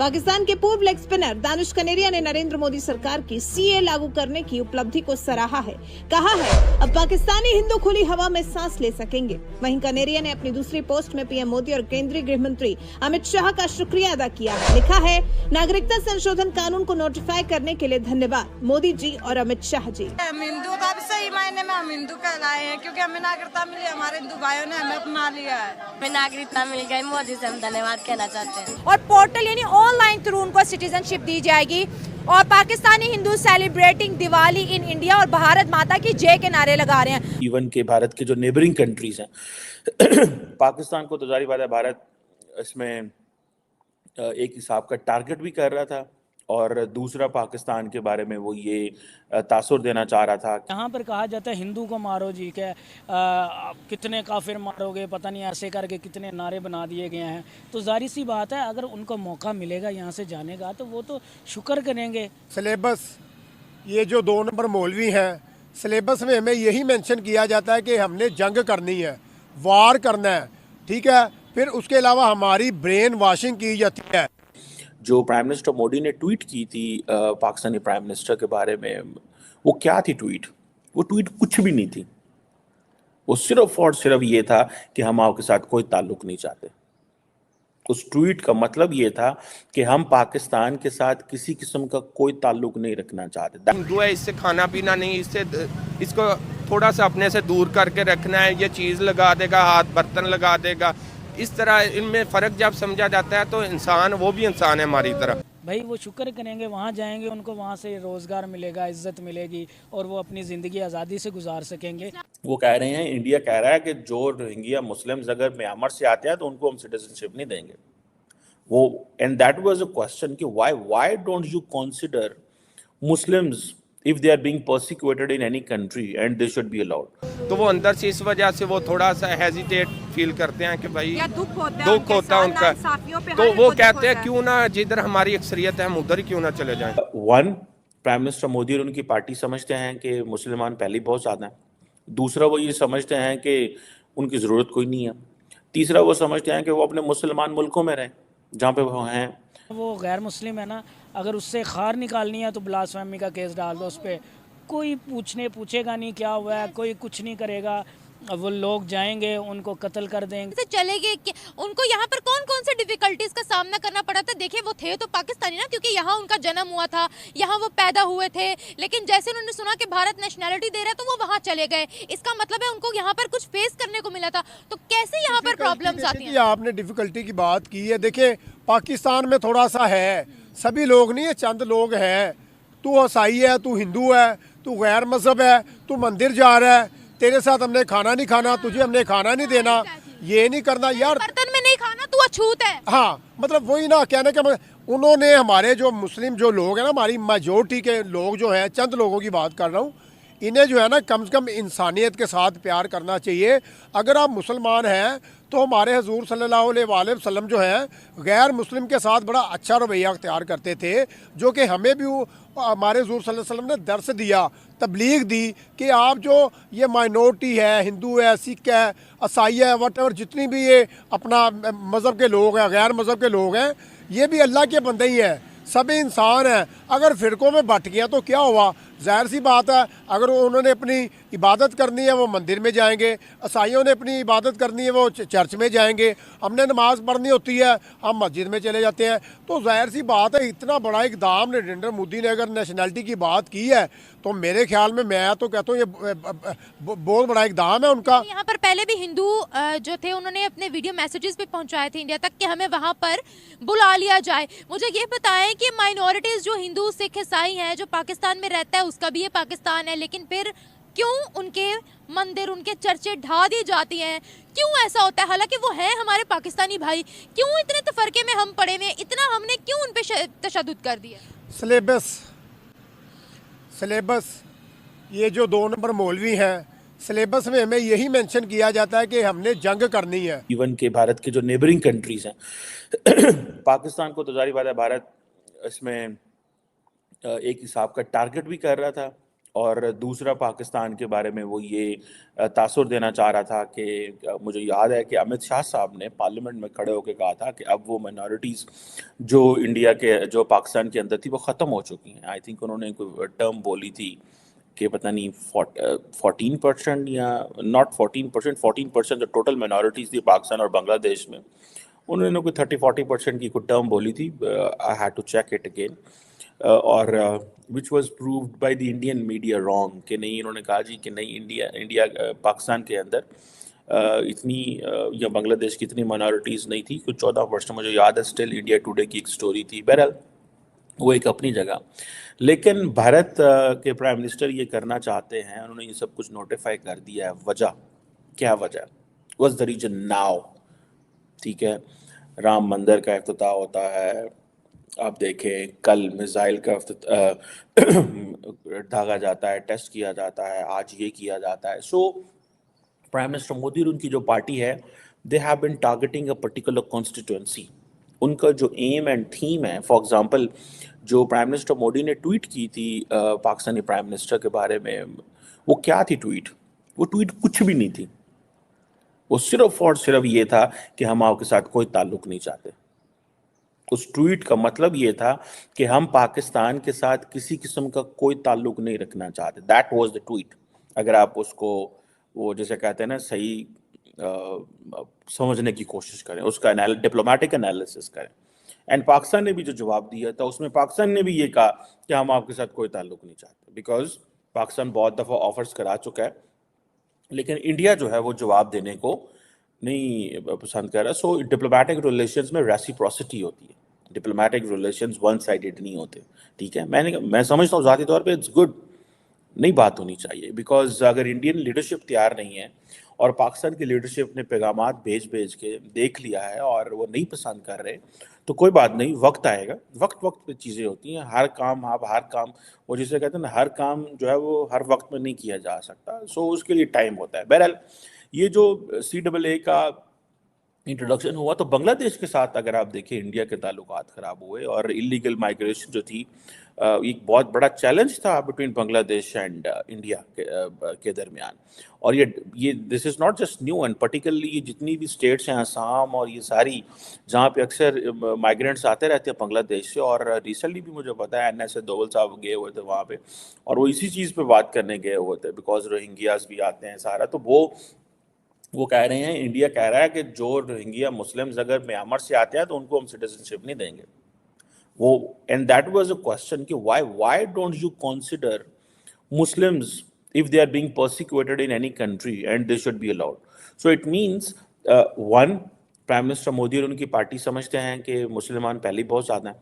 पाकिस्तान के पूर्व leg spinner Danish Kaneria ने नरेंद्र मोदी सरकार की सीए लागू करने की उपलब्धि को सराहा है। कहा है अब पाकिस्तानी हिंदू खुली हवा में सांस ले सकेंगे। वहीं कनेरिया ने अपनी दूसरी पोस्ट में पीएम मोदी और केंद्रीय गृह मंत्री अमित शाह का शुक्रिया अदा किया है। लिखा है, नागरिकता संशोधन कानून को नोटिफाई करने के लिए धन्यवाद मोदी जी और अमित शाह जी। हम हिंदू तो अब सही मायने में हम हिंदू कहलाए हैं, क्योंकि हमें नागरिकता मिली, हमारे हिंदू भाइयों ने हमें अपना लिया है। हमें नागरिकता मिल गई, मोदी से हम धन्यवाद कहना चाहते हैं। और पोर्टल यानी ऑनलाइन थ्रू उनको सिटीजनशिप दी जाएगी और Pakistani Hindu celebrating Diwali in India और भारत माता की जय के नारे लगा रहे हैं। इवन के भारत के जो नेबरिंग कंट्रीज हैं पाकिस्तान को तो जारी बात है, भारत इसमें एक हिसाब का टारगेट भी कर रहा था और दूसरा पाकिस्तान के बारे में वो ये तासुर देना चाह रहा था। यहाँ पर कहा जाता है हिंदू को मारो जी के कितने काफिर मारोगे, पता नहीं ऐसे करके कितने नारे बना दिए गए हैं। तो जाहिर सी बात है, अगर उनको मौका मिलेगा यहाँ से जाने का तो वो तो शुक्र करेंगे। सिलेबस ये जो 2 नंबर मौलवी हैं, सिलेबस में हमें यही मेंशन किया जाता है कि हमने जंग करनी है, वार करना है, ठीक है। फिर उसके अलावा हमारी ब्रेन वॉशिंग की जाती है। जो प्राइम मिनिस्टर मोदी ने ट्वीट की थी पाकिस्तानी प्राइम मिनिस्टर के बारे में, वो क्या थी ट्वीट? वो ट्वीट कुछ भी नहीं थी। वो सिर्फ और सिर्फ ये था कि हम आपके साथ कोई ताल्लुक नहीं चाहते। उस ट्वीट का मतलब ये था कि हम पाकिस्तान के साथ किसी किस्म का कोई ताल्लुक नहीं रखना चाहते। हिंदू है, इससे खाना पीना नहीं, इसको थोड़ा सा अपने से दूर करके रखना है। ये चीज़ लगा देगा, हाथ बर्तन लगा देगा, इस तरह इनमें फ़र्क जब समझा जाता है तो इंसान वो भी इंसान है हमारी तरह। भाई वो शुक्र करेंगे, वहाँ जाएंगे, उनको वहाँ से रोज़गार मिलेगा, इज्जत मिलेगी और वो अपनी ज़िंदगी आज़ादी से गुजार सकेंगे। वो कह रहे हैं, इंडिया कह रहा है कि जो रोहिंग्या मुस्लिम्स अगर म्यांमार से आते हैं तो उनको हम सिटीजनशिप नहीं देंगे। वो and that was a question कि why don't you consider Muslims if they are being persecuted in any country and they should be allowed। तो वो अंदर से इस वजह से वो थोड़ा सा हेजिटेट फील करते हैं कि भाई दुख होता है उनका। तो वो कहते हैं क्यों ना जिधर हमारी अक्सरियत है हम उधर ही क्यों ना चले जाएं। वन, प्राइम मिनिस्टर मोदी और उनकी पार्टी समझते हैं कि मुसलमान पहले बहुत ज़्यादा हैं। दूसरा, वो ये समझते हैं कि उनकी ज़रूरत कोई नहीं है। तीसरा, वो समझते हैं कि वो अपने मुसलमान मुल्कों में रहें जहाँ पे वो हैं। वो गैर मुस्लिम है ना, अगर उससे खार निकालनी है तो ब्लास्फेमी का केस डाल दो उस पर। कोई पूछेगा नहीं क्या हुआ है, कोई कुछ नहीं करेगा। वो लोग जाएंगे, उनको कत्ल कर देंगे, चले गए। उनको यहाँ पर कौन कौन से डिफिकल्टीज का सामना करना पड़ा था? देखिए, वो थे तो पाकिस्तानी ना, क्योंकि यहाँ उनका जन्म हुआ था, यहाँ वो पैदा हुए थे। लेकिन जैसे उन्होंने सुना कि भारत नेशनैलिटी दे रहा है तो वो वहाँ चले गए। इसका मतलब है उनको यहाँ पर कुछ फेस करने को मिला था। तो कैसे यहाँ पर प्रॉब्लम्स आती हैं? आपने डिफिकल्टी की बात की है। देखिए, पाकिस्तान में थोड़ा सा है, सभी लोग नहीं है, चंद लोग हैं। तू ईसाई है, तू हिंदू है, तू गैर मजहब है, तू मंदिर जा रहा है, तेरे साथ हमने खाना नहीं खाना, तुझे हमने खाना नहीं देना, ये नहीं करना यार, बर्तन में नहीं खाना, तू अछूत है। हाँ, मतलब वही ना कहने का उन्होंने हमारे जो मुस्लिम जो लोग हैं ना, हमारी मेजोरिटी के लोग जो हैं, चंद लोगों की बात कर रहा हूँ, इन्हें जो है ना कम से कम इंसानियत के साथ प्यार करना चाहिए। अगर आप मुसलमान हैं तो हमारे हुजूर सल्लल्लाहु अलैहि वसल्लम जो है गैर मुस्लिम के साथ बड़ा अच्छा रवैया अख्तियार करते थे, जो कि हमें भी हमारे हुजूर सल्लल्लाहु अलैहि वसल्लम ने दर्स दिया, तबलीग दी कि आप जो ये माइनॉरिटी है, हिंदू है, सिख है, ईसाई है, वट जितनी भी ये अपना मज़हब के लोग हैं, गैर मज़हब के लोग हैं, ये भी अल्लाह के बंदे ही हैं, सभी इंसान हैं। अगर फ़िरक़ों में बट गया तो क्या हुआ? ज़ाहिर सी बात है, अगर उन्होंने अपनी इबादत करनी है वो मंदिर में जाएंगे, ईसाइयों ने अपनी इबादत करनी है वो चर्च में जाएंगे, हमने नमाज पढ़नी होती है हम मस्जिद में चले जाते हैं। तो ज़ाहिर सी बात है, इतना बड़ा इक़दाम नरेंद्र मोदी ने अगर नेशनैलिटी की बात की है तो मेरे ख्याल में मैं तो कहता हूँ ये बहुत बड़ा इक़दाम है उनका। यहाँ पर पहले भी हिंदू जो थे उन्होंने अपने वीडियो मैसेजेस भी पहुँचाए थे इंडिया तक कि हमें वहाँ पर बुला लिया जाए। मुझे ये बताएं कि माइनॉरिटीज़ जो हिंदू, सिख, ईसाई हैं, जो पाकिस्तान में रहता है उसका भी ये पाकिस्तान है, लेकिन फिर क्यों उनके मंदिर, उनके चर्चे ढा दी जाती हैं? क्यों ऐसा होता है? हालांकि वो हैं हमारे पाकिस्तानी भाई, क्यों इतने तफरके में हम पड़े हुए हैं? इतना हमने क्यों उन पे तशद्दुद कर दिया? सिलेबस ये जो 2 नंबर मौलवी हैं, सिलेबस में हमें यही मेंशन किया जाता है कि हमने जंग करनी है। इवन के भारत के जो नेबरिंग कंट्रीज हैं पाकिस्तान को तो जारी बात है, भारत इसमें एक हिसाब का टारगेट भी कर रहा था और दूसरा पाकिस्तान के बारे में वो ये तासुर देना चाह रहा था कि मुझे याद है कि अमित शाह साहब ने पार्लियामेंट में खड़े होकर कहा था कि अब वो माइनॉरिटीज़ जो इंडिया के जो पाकिस्तान के अंदर थी वो ख़त्म हो चुकी हैं। आई थिंक उन्होंने कोई टर्म बोली थी कि पता नहीं 14% या नॉट 14%, 14% जो टोटल माइनॉरिटीज़ थी पाकिस्तान और बांग्लादेश में, उन्होंने कोई 30-40% की कोई टर्म बोली थी। I had to check it again और which was proved by the Indian media wrong कि नहीं, इन्होंने कहा जी कि नहीं इंडिया पाकिस्तान के अंदर इतनी या बांग्लादेश की इतनी माइनॉरिटीज़ नहीं थी, कुछ 14% मुझे याद है। स्टिल इंडिया टुडे की एक स्टोरी थी। बहरहाल वो एक अपनी जगह, लेकिन भारत के प्राइम मिनिस्टर ये करना चाहते हैं, उन्होंने ये सब कुछ नोटिफाई कर दिया है। वजह क्या वजह वाज द रीजन नाउ? ठीक है, राम मंदिर का इफ्तिताह होता है, आप देखें कल मिसाइल का दागा जाता है, टेस्ट किया जाता है, आज ये किया जाता है। सो प्राइम मिनिस्टर मोदी और उनकी जो पार्टी है, they have been targeting a particular constituency. उनका जो एम एंड थीम है, फॉर एग्जांपल जो प्राइम मिनिस्टर मोदी ने ट्वीट की थी पाकिस्तानी प्राइम मिनिस्टर के बारे में, वो क्या थी ट्वीट? वो ट्वीट कुछ भी नहीं थी। वो सिर्फ और सिर्फ ये था कि हम आपके साथ कोई ताल्लुक नहीं चाहते। उस ट्वीट का मतलब ये था कि हम पाकिस्तान के साथ किसी किस्म का कोई ताल्लुक नहीं रखना चाहते। That was the tweet. अगर आप उसको वो जैसे कहते हैं ना सही समझने की कोशिश करें, उसका डिप्लोमेटिक एनालिसिस करें। एंड पाकिस्तान ने भी जो जवाब दिया था उसमें पाकिस्तान ने भी ये कहा कि हम आपके साथ कोई ताल्लुक नहीं चाहते, बिकॉज पाकिस्तान बहुत दफ़ा ऑफर्स करा चुका है, लेकिन इंडिया जो है वो जवाब देने को नहीं पसंद कर रहा। सो डिप्लोमेटिक रिलेशंस में रेसिप्रोसिटी होती है, डिप्लोमेटिक रिलेशंस वन साइडेड नहीं होते। ठीक है, मैं समझता हूँ ज़ाती तौर पे इट्स गुड, नहीं बात होनी चाहिए, बिकॉज अगर इंडियन लीडरशिप तैयार नहीं है और पाकिस्तान की लीडरशिप ने पैगामात भेज के देख लिया है और वो नहीं पसंद कर रहे, तो कोई बात नहीं, वक्त आएगा। वक्त पे चीज़ें होती हैं। हर काम वो जिसे कहते हैं ना, हर काम जो है वो हर वक्त में नहीं किया जा सकता। सो उसके लिए टाइम होता है। बहरहाल ये जो CAA का इंट्रोडक्शन हुआ, तो बांग्लादेश के साथ अगर आप देखें इंडिया के ताल्लुकात ख़राब हुए और इलीगल माइग्रेशन जो थी, एक बहुत बड़ा चैलेंज था बिटवीन बांग्लादेश एंड इंडिया के दरमियान। और ये this is not just new, and particularly ये जितनी भी स्टेट्स हैं, असम और ये सारी, जहाँ पे अक्सर माइग्रेंट्स आते रहते हैं बांग्लादेश से, और रिसेंटली भी मुझे पता है NSA दोवल साहब गए हुए थे वहाँ पे, और वो इसी चीज़ पे बात करने गए हुए थे, बिकॉज रोहिंग्याज भी आते हैं सारा। तो वो कह रहे हैं, इंडिया कह रहा है कि जो रोहिंग्या मुस्लिम्स अगर म्यांमार से आते हैं तो उनको हम सिटीजनशिप नहीं देंगे। वो and that was a question कि why don't you consider Muslims if they are being persecuted in any country and they should be allowed. So it means one, prime minister Modi और उनकी पार्टी समझते हैं कि मुसलमान पहले ही बहुत ज़्यादा हैं,